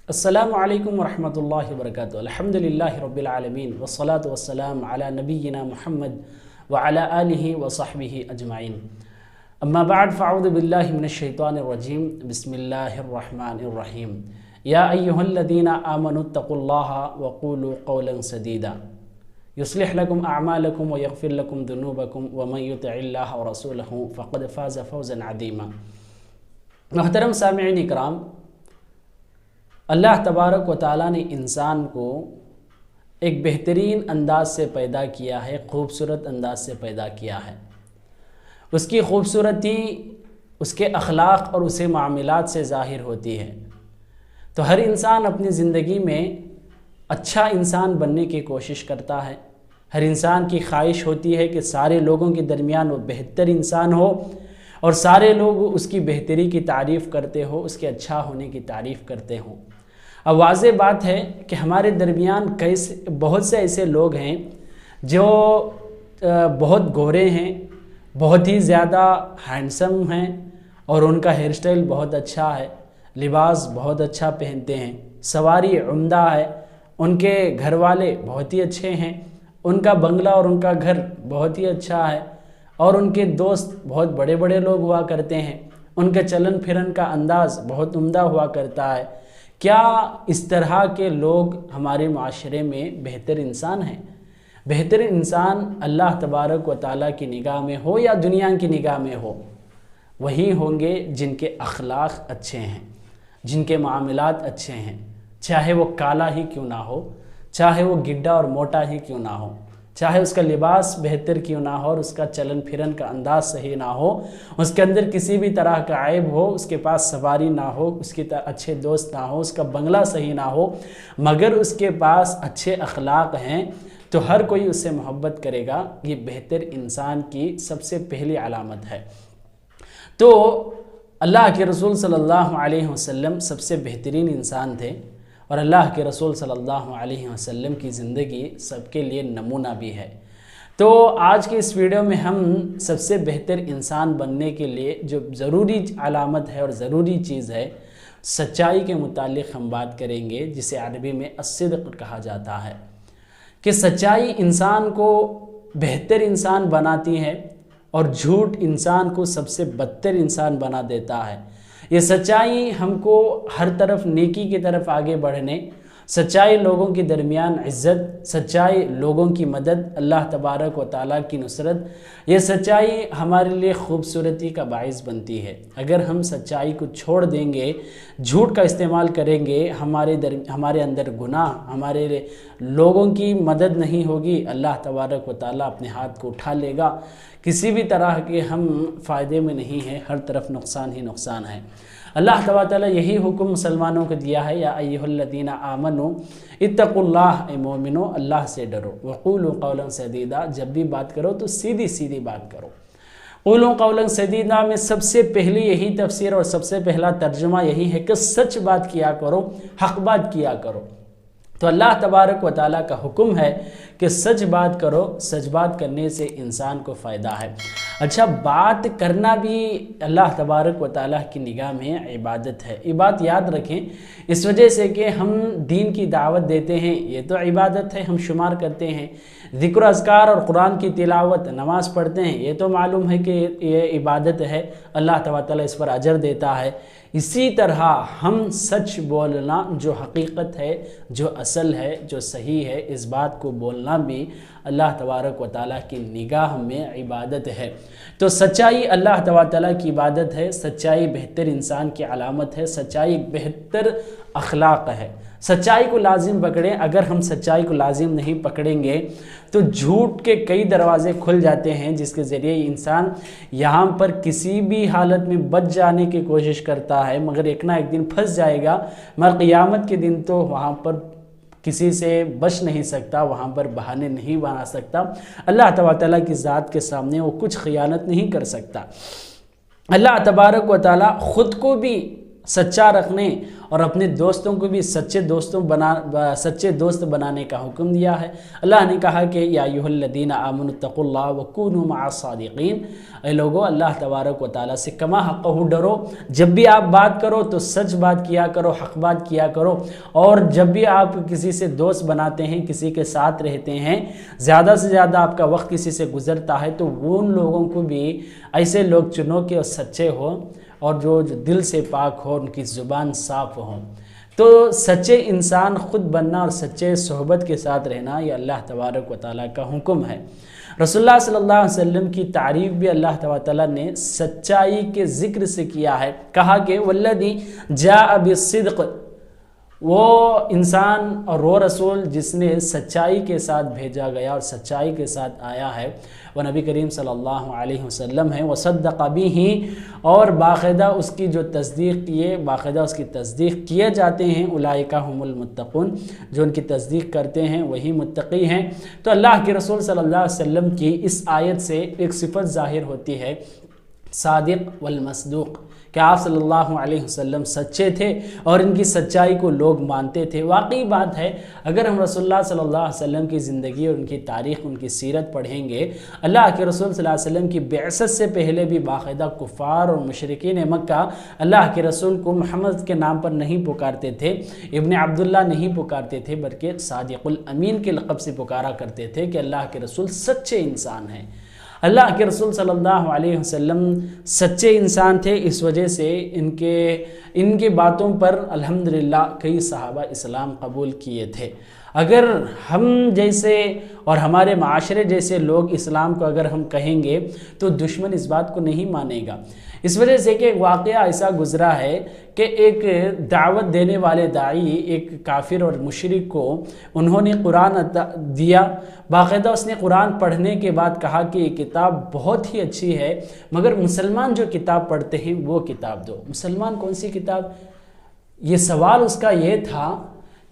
السلام علیکم ورحمۃ اللہ وبرکاتہ۔ الحمدللہ رب العالمین والصلاة والسلام علی نبینا محمد وعلی آلہ وصحبہ اجمعین، اما بعد فاعوذ باللہ من الشیطان الرجیم، بسم اللہ الرحمن الرحیم۔ یا ایہا الذین آمنوا اتقوا اللہ وقولوا قولا سدیدا یصلح لکم اعمالکم ویغفر لکم ذنوبکم ومن یطع اللہ ورسولہ فقد فاز فوزا عظیما۔ محترم سامعین اکرام، اللہ تبارک و تعالیٰ نے انسان کو ایک بہترین انداز سے پیدا کیا ہے، خوبصورت انداز سے پیدا کیا ہے۔ اس کی خوبصورتی اس کے اخلاق اور اسے معاملات سے ظاہر ہوتی ہے۔ تو ہر انسان اپنی زندگی میں اچھا انسان بننے کی کوشش کرتا ہے۔ ہر انسان کی خواہش ہوتی ہے کہ سارے لوگوں کے درمیان وہ بہتر انسان ہو اور سارے لوگ اس کی بہتری کی تعریف کرتے ہو، اس کے اچھا ہونے کی تعریف کرتے ہوں۔ اب واضح بات ہے کہ ہمارے درمیان بہت سے ایسے لوگ ہیں جو بہت گورے ہیں، بہت ہی زیادہ ہینڈسم ہیں اور ان کا ہیئر سٹائل بہت اچھا ہے، لباس بہت اچھا پہنتے ہیں، سواری عمدہ ہے، ان کے گھر والے بہت ہی اچھے ہیں، ان کا بنگلہ اور ان کا گھر بہت ہی اچھا ہے، اور ان کے دوست بہت بڑے بڑے لوگ ہوا کرتے ہیں، ان کے چلن پھرن کا انداز بہت عمدہ ہوا کرتا ہے۔ کیا اس طرح کے لوگ ہمارے معاشرے میں بہتر انسان ہیں؟ بہتر انسان اللہ تبارک و تعالیٰ کی نگاہ میں ہو یا دنیا کی نگاہ میں ہو، وہی ہوں گے جن کے اخلاق اچھے ہیں، جن کے معاملات اچھے ہیں، چاہے وہ کالا ہی کیوں نہ ہو، چاہے وہ گڈھا اور موٹا ہی کیوں نہ ہو، چاہے اس کا لباس بہتر کیوں نہ ہو اور اس کا چلن پھرن کا انداز صحیح نہ ہو، اس کے اندر کسی بھی طرح کا عیب ہو، اس کے پاس سواری نہ ہو، اس کے اچھے دوست نہ ہو، اس کا بنگلہ صحیح نہ ہو، مگر اس کے پاس اچھے اخلاق ہیں تو ہر کوئی اس سے محبت کرے گا۔ یہ بہتر انسان کی سب سے پہلی علامت ہے۔ تو اللہ کے رسول صلی اللہ علیہ وسلم سب سے بہترین انسان تھے، اور اللہ کے رسول صلی اللہ علیہ وسلم کی زندگی سب کے لیے نمونہ بھی ہے۔ تو آج کی اس ویڈیو میں ہم سب سے بہتر انسان بننے کے لیے جو ضروری علامت ہے اور ضروری چیز ہے، سچائی کے متعلق ہم بات کریں گے، جسے عربی میں الصدق کہا جاتا ہے، کہ سچائی انسان کو بہتر انسان بناتی ہے اور جھوٹ انسان کو سب سے بدتر انسان بنا دیتا ہے۔ یہ سچائی ہم کو ہر طرف نیکی کی طرف آگے بڑھنے، سچائی لوگوں کے درمیان عزت، سچائی لوگوں کی مدد، اللہ تبارک و تعالیٰ کی نصرت، یہ سچائی ہمارے لیے خوبصورتی کا باعث بنتی ہے۔ اگر ہم سچائی کو چھوڑ دیں گے، جھوٹ کا استعمال کریں گے، ہمارے اندر گناہ، ہمارے لوگوں کی مدد نہیں ہوگی، اللہ تبارک و تعالیٰ اپنے ہاتھ کو اٹھا لے گا، کسی بھی طرح کے ہم فائدے میں نہیں ہیں، ہر طرف نقصان ہی نقصان ہے۔ اللہ تبارک و تعالیٰ یہی حکم مسلمانوں کو دیا ہے، یا ایھا الذین آمنوا اتقوا اللہ، اے مومنو اللہ سے ڈرو، وقولوا قولا سدیدا، جب بھی بات کرو تو سیدھی سیدھی بات کرو۔ قولوا قولا سدیدا میں سب سے پہلی یہی تفسیر اور سب سے پہلا ترجمہ یہی ہے کہ سچ بات کیا کرو، حق بات کیا کرو۔ تو اللہ تبارک و تعالیٰ کا حکم ہے کہ سچ بات کرو، سچ بات کرنے سے انسان کو فائدہ ہے۔ اچھا، بات کرنا بھی اللہ تبارک و تعالیٰ کی نگاہ میں عبادت ہے۔ یہ بات یاد رکھیں، اس وجہ سے کہ ہم دین کی دعوت دیتے ہیں، یہ تو عبادت ہے، ہم شمار کرتے ہیں۔ ذکر و اذکار اور قرآن کی تلاوت، نماز پڑھتے ہیں، یہ تو معلوم ہے کہ یہ عبادت ہے، اللہ تبارک و تعالیٰ اس پر اجر دیتا ہے۔ اسی طرح ہم سچ بولنا، جو حقیقت ہے، جو اصل ہے، جو صحیح ہے، اس بات کو بولنا بھی اللہ تبارک و تعالیٰ کی نگاہ میں عبادت ہے۔ تو سچائی اللہ تبارک و تعالیٰ کی عبادت ہے، سچائی بہتر انسان کی علامت ہے، سچائی بہتر اخلاق ہے۔ سچائی کو لازم پکڑیں، اگر ہم سچائی کو لازم نہیں پکڑیں گے تو جھوٹ کے کئی دروازے کھل جاتے ہیں، جس کے ذریعے انسان یہاں پر کسی بھی حالت میں بچ جانے کی کوشش کرتا ہے، مگر ایک نہ ایک دن پھنس جائے گا، مگر قیامت کے دن تو وہاں پر کسی سے بچ نہیں سکتا، وہاں پر بہانے نہیں بنا سکتا۔ اللہ تبارک تعالیٰ کی ذات کے سامنے وہ کچھ خیانت نہیں کر سکتا۔ اللہ تبارک و تعالیٰ خود کو بھی सच्चा रखने और अपने दोस्तों को भी सच्चे दोस्त बनाने का हुक्म दिया है। अल्लाह ने कहा कि या अय्युहल्लज़ीना आमनुत्तक़ुल्लाह वकूनू मअस्सादिक़ीन, ऐ लोगो अल्लाह तबारक व तआला से कमा हक़्क़हु डरो। जब भी आप बात करो तो सच बात किया करो, हक़ बात किया करो, और जब भी आप किसी से दोस्त बनाते हैं, किसी के साथ रहते हैं, ज़्यादा से ज़्यादा आपका वक्त किसी से गुजरता है तो वो उन लोगों को भी ऐसे लोग चुनो कि सच्चे हो और जो दिल से पाक हो, उनकी ज़ुबान साफ़ हो। तो सच्चे इंसान ख़ुद बनना और सच्चे सोहबत के साथ रहना ये अल्लाह तबारक व तआला का हुक्म है। रसूलुल्लाह सल्लल्लाहु अलैहि वसल्लम की तारीफ़ भी अल्लाह तबारक व तआला ने सच्चाई के ज़िक्र से किया है। कहा कि वल्लज़ी जाअ बिस्सिद्क़, वो इंसान और वो रसूल जिसने सच्चाई के साथ भेजा गया और सच्चाई के साथ आया है वह नबी करीम सल्लल्लाहु अलैहि वसल्लम है। वसद्दक़ बिही, और बाकायदा उसकी जो तस्दीक़ किए, बाकायदा उसकी तस्दीक़ किए जाते हैं। उलाइका हुमुल मुत्तक़ून, जो उनकी तस्दीक़ करते हैं वही मुत्तक़ी हैं। तो अल्लाह के रसूल सल्लल्लाहु अलैहि वसल्लम की इस आयत से एक सिफ़त ज़ाहिर होती है, सादिक़ वल मसदूक़, कि आप सल्लल्लाहु अलैहि वसल्लम सच्चे थे और इनकी सच्चाई को लोग मानते थे। वाकई बात है, अगर हम रसूलुल्लाह सल्लल्लाहु अलैहि वसल्लम की ज़िंदगी और उनकी तारीख़, उनकी सीरत पढ़ेंगे, अल्लाह के रसूल सल्लल्लाहु अलैहि वसल्लम की बिअसत से पहले भी बाकायदा कुफ़ार और मुशरिकीन मक्का अल्लाह के रसूल को मोहम्मद के नाम पर नहीं पुकारते थे, इब्न अब्दुल्लाह नहीं पुकारते थे, बल्कि सादिक़ुल अमीन के लक़ब से पुकारा करते थे कि अल्लाह के रसूल सच्चे इंसान हैं। अल्लाह के रसूल सल्लल्लाहु अलैहि वसल्लम सच्चे इंसान थे, इस वजह से इनके बातों पर अल्हम्दुलिल्लाह कई सहाबा इस्लाम कबूल किए थे। अगर हम जैसे और हमारे माशरे जैसे लोग इस्लाम को अगर हम कहेंगे तो दुश्मन इस बात को नहीं मानेगा। इस वजह से कि एक वाक़या ऐसा गुज़रा है कि एक दावत देने वाले दाई एक काफिर और मुशरिक को उन्होंने कुरान दिया। बाकायदा उसने कुरान पढ़ने के बाद कहा कि ये किताब बहुत ही अच्छी है, मगर मुसलमान जो किताब पढ़ते हैं वो किताब दो। मुसलमान कौन सी किताब? ये सवाल उसका ये था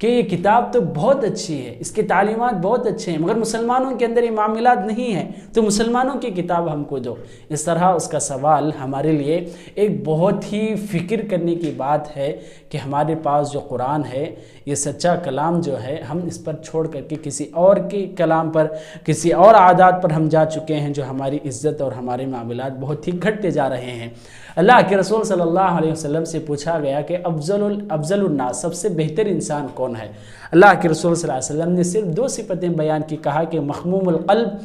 कि ये किताब तो बहुत अच्छी है, इसके तालीमात बहुत अच्छे हैं, मगर मुसलमानों के अंदर ये मामलात नहीं है, तो मुसलमानों की किताब हमको दो। इस तरह उसका सवाल हमारे लिए एक बहुत ही फ़िक्र करने की बात है कि हमारे पास जो कुरान है, ये सच्चा कलाम जो है, हम इस पर छोड़ करके किसी और के कलाम पर, किसी और आदात पर हम जा चुके हैं, जो हमारी इज़्ज़त और हमारे मामलात बहुत ही घटते जा रहे हैं। अल्लाह के रसूल सल्लल्लाहु अलैहि वसल्लम से पूछा गया कि अफ़ज़लुन्नास, सबसे बेहतर इंसान कौन है? अल्लाह के रसूल सल्लल्लाहु अलैहि वसल्लम ने सिर्फ दो सिफतें बयान की। कहा कि मख़मूमुल क़ल्ब,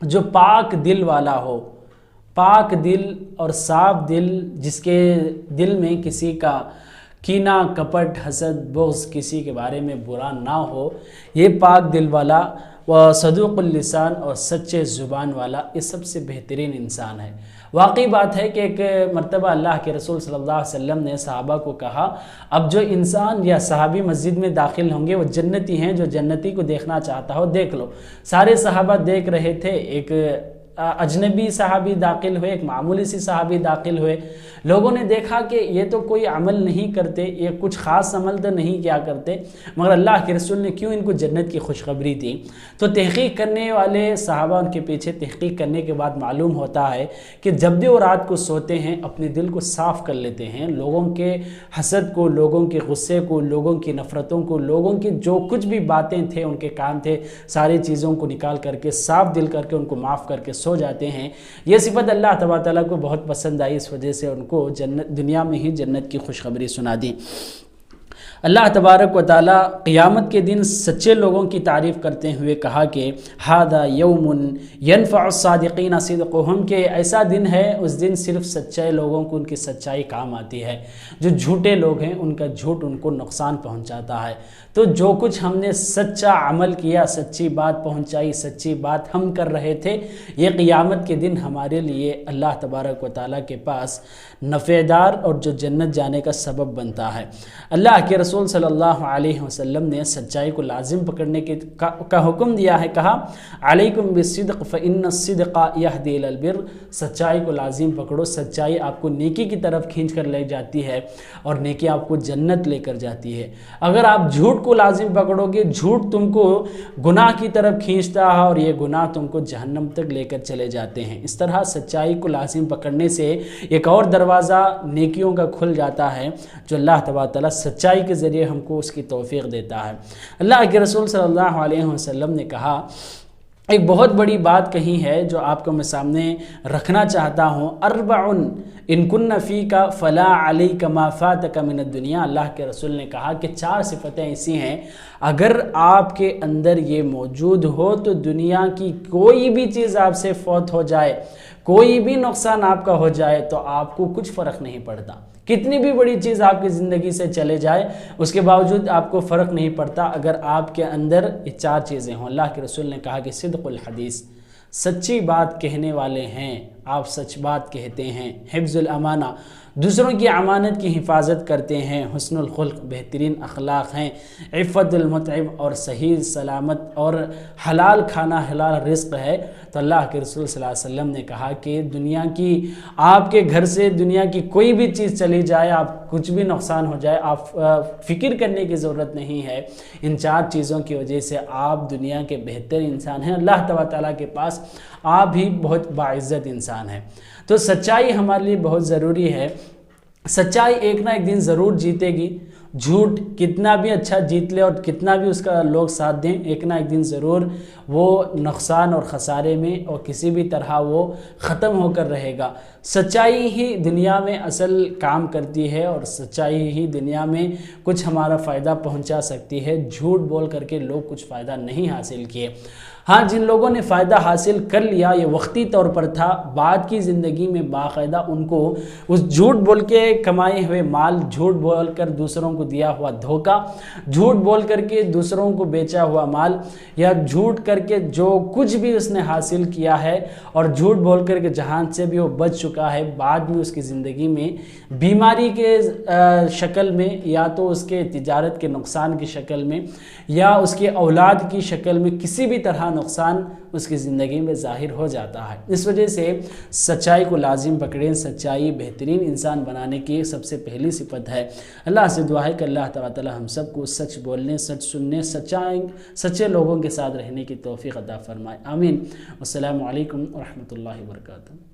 जो पाक दिल वाला हो, पाक दिल और साफ दिल, जिसके दिल में किसी का कीना, कपट, हसद, बुग़्ज़, किसी के बारे में बुरा ना हो, ये पाक दिल वाला, व सदूक़ुल लिसान, और सच्चे ज़ुबान वाला, ये सबसे बेहतरीन इंसान है। वाकई बात है कि एक मर्तबा अल्लाह के रसूल सल्लल्लाहु अलैहि वसल्लम ने सहाबा को कहा, अब जो इंसान या सहाबी मस्जिद में दाखिल होंगे वो जन्नती हैं, जो जन्नती को देखना चाहता हो देख लो। सारे सहाबा देख रहे थे, एक अजनबी सहाबी दाखिल हुए, एक मामूली सी सहाबी दाखिल हुए। लोगों ने देखा कि ये तो कोई अमल नहीं करते, ये कुछ ख़ास अमल तो नहीं क्या करते, मगर अल्लाह के रसूल ने क्यों इनको जन्नत की खुशखबरी दी। तो तहक़ीक़ करने वाले सहाबा उनके पीछे तहक़ीक़ करने के बाद मालूम होता है कि जब भी वो रात को सोते हैं अपने दिल को साफ़ कर लेते हैं, लोगों के हसद को, लोगों के गुस्से को, लोगों की नफ़रतों को, लोगों की जो कुछ भी बातें थे, उनके काम थे, सारी चीज़ों को निकाल करके साफ़ दिल करके उनको माफ़ करके सो जाते हैं। ये सिफत अल्लाह तबारक तआला को बहुत पसंद आई, इस वजह से उनको जन्नत, दुनिया में ही जन्नत की खुशखबरी सुना दी। अल्लाह तबारक व तआला क़ियामत के दिन सच्चे लोगों की तारीफ़ करते हुए कहा कि हादा यौमुन यनफ़उ सादिक़ीन सिद्क़ुहुम, के ऐसा दिन है, उस दिन सिर्फ सच्चे लोगों को उनकी सच्चाई काम आती है। जो झूठे लोग हैं उनका झूठ उनको नुकसान पहुंचाता है। तो जो कुछ हमने सच्चा अमल किया, सच्ची बात पहुंचाई, सच्ची बात हम कर रहे थे, ये क़ियामत के दिन हमारे लिए अल्लाह तबारक व तआला के पास नफ़ेदार और जो जन्नत जाने का सबब बनता है। अल्लाह के रसूल सल्लल्लाहु अलैहि वसल्लम ने सच्चाई को लाजिम पकड़ने का हुक्म दिया है। कहा अलैकुम बिस्सिद्क़ फ़इन्नस्सिद्क़ यहदी इलल बिर्र, सच्चाई को लाजिम पकड़ो, सच्चाई आपको नेकी की तरफ खींच कर ले जाती है और नेकी आपको जन्नत लेकर जाती है। अगर आप झूठ को लाजिम पकड़ोगे, झूठ तुमको गुनाह की तरफ खींचता है और ये गुनाह तुमको जहन्नम तक लेकर चले जाते हैं। इस तरह सच्चाई को लाजिम पकड़ने से एक और दरवाज़ा नेकियों का खुल जाता है जो अल्लाह तबारक तआला सच्चाई के ज़रिए हमको उसकी तौफीक देता है। अल्लाह के रसूल सल्लल्लाहु अलैहि वसल्लम ने कहा, एक बहुत बड़ी बात कही है जो आपको मैं सामने रखना चाहता हूँ। अर्बउन इन कुन्न फ़ीका फ़ला अलैका मा फ़ातका मिन दुनिया। अल्लाह के रसूल ने कहा कि 4 सिफ़तें ऐसी हैं, अगर आपके अंदर ये मौजूद हो तो दुनिया की कोई भी चीज़ आपसे फौत हो जाए, कोई भी नुकसान आपका हो जाए तो आपको कुछ फ़र्क नहीं पड़ता। कितनी भी बड़ी चीज़ आपकी ज़िंदगी से चले जाए उसके बावजूद आपको फ़र्क नहीं पड़ता अगर आपके अंदर ये 4 चीज़ें हों। अल्लाह के रसूल ने कहा कि सिद्क़ुल हदीस, सच्ची बात कहने वाले हैं, आप सच बात कहते हैं। हिफ्ज़ुल अमाना, दूसरों की अमानत की हिफाजत करते हैं। हुस्नुल खुल्क़, बेहतरीन अखलाक हैं। इफ़्फ़तुल मुतइम, और सही सलामत और हलाल खाना, हलाल रिज़्क़ है। तो अल्लाह के रसूल सल्लल्लाहु अलैहि वसल्लम ने कहा कि दुनिया की, आपके घर से दुनिया की कोई भी चीज़ चली जाए, आप कुछ भी नुकसान हो जाए, आप फ़िक्र करने की ज़रूरत नहीं है। इन 4 चीज़ों की वजह से आप दुनिया के बेहतर इंसान हैं। अल्लाह तबारक तआला के पास आप भी बहुत बाइज़्ज़त इंसान हैं। तो सच्चाई हमारे लिए बहुत ज़रूरी है। सच्चाई एक ना एक दिन ज़रूर जीतेगी। झूठ कितना भी अच्छा जीत ले और कितना भी उसका लोग साथ दें, एक ना एक दिन ज़रूर वो नुकसान और ख़सारे में और किसी भी तरह वो ख़त्म होकर रहेगा। सच्चाई ही दुनिया में असल काम करती है और सच्चाई ही दुनिया में कुछ हमारा फ़ायदा पहुंचा सकती है। झूठ बोल करके लोग कुछ फ़ायदा नहीं हासिल किए। हाँ, जिन लोगों ने फ़ायदा हासिल कर लिया ये वक्ती तौर पर था, बाद की ज़िंदगी में बाकायदा उनको उस झूठ बोल के कमाए हुए माल, झूठ बोल कर दूसरों को दिया हुआ धोखा, झूठ बोल करके दूसरों को बेचा हुआ माल, या झूठ करके जो कुछ भी उसने हासिल किया है और झूठ बोल करके जहां से भी वो बच चुका है, बाद में उसकी ज़िंदगी में बीमारी के शक्ल में, या तो उसके तिजारत के नुकसान की शक्ल में, या उसकी औलाद की शक्ल में किसी भी तरह नुकसान उसकी ज़िंदगी में ज़ाहिर हो जाता है। इस वजह से सच्चाई को लाजिम पकड़ें। सच्चाई बेहतरीन इंसान बनाने की सबसे पहली सिफत है। अल्लाह से दुआ है कि अल्लाह ताला हम सबको सच बोलने, सच सुनने, सच्चे लोगों के साथ रहने की तौफीक अता फरमाए। आमीन। अस्सलामु अलैकुम व रहमतुल्लाहि व बरकातुहू।